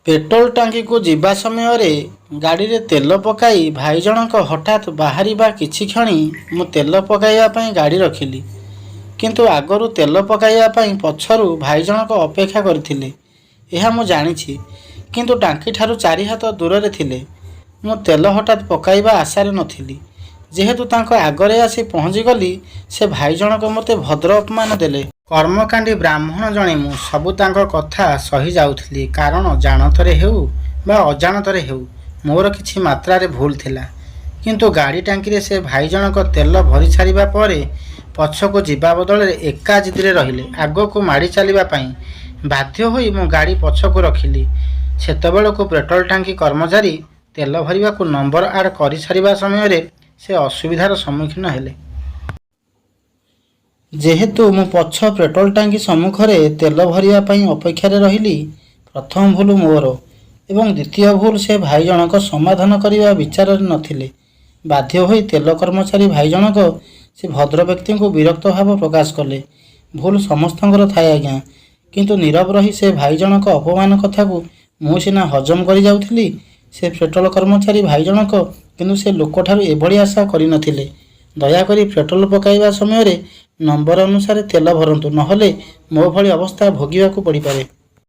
Petrol टांकी को जीवा समय गाड़ी रे तेल पकाई भाई जनक हठात बाहरिबा किछि क्षणी मु तेल पकाइबा पई गाड़ी रखिली। किंतु आगरू तेल पकाइबा पई पछरु भाई जनक अपेक्षा करथिले। एहा मु जानिछि, किंतु टांकी ठारू 4 हाथ दूर रे थिले। मु तेल हठात पकाइबा आशारे नथिली। जेहेतु तांको आगरे आसी पहुँची गली, से भाई जनक मते भद्र अपमान देले। कर्मकांडी ब्राह्मण जणे मु सबु तांको कथा सही जाउथली, कारण जानतरे हेउ बा अजानतरे हेउ मोर किछि मात्रा भूल थिला। किंतु गाड़ी टांकी रे से भाई जनक तेल भरी छाड़िबा परे पछको जीवा बदल एका जिदरे रहिले। आगको माड़ी चलिबा पई बाध्य होई मु गाड़ी पछको रखिली। सेतबेलको पेट्रोल टांकी कर्मचारी तेल भरिबा को नंबर आड करि छाड़िबा समय से असुविधार सम्मुखीन हेले। जेहेतु मु पछ पेट्रोल टांकी सम्मुखरे तेल भरिबा पई अपेक्षारे रहिली, प्रथम भूल मोर एवं द्वितीय भूल से भाई जनक समाधान करने विचार नथिले। बाध्य होई तेल कर्मचारी भाई जनक से भद्र व्यक्ति को विरक्त भाव प्रकाश कले। भूल समस्तंकर थाए आज्ञा, किंतु नीरव रही से भाई जनक अपमान कथा को मु सिना हजम करि जाउथली, से पेट्रोल कर्मचारी भाई जनक किंतु से लोक ठारू एभली आशा करि नथिले। दयाकरी पेट्रोल पकाइबा समय नंबर अनुसार तेल भरंतु, नहले मो भली अवस्था भोगिबाकू पड़ी पारे।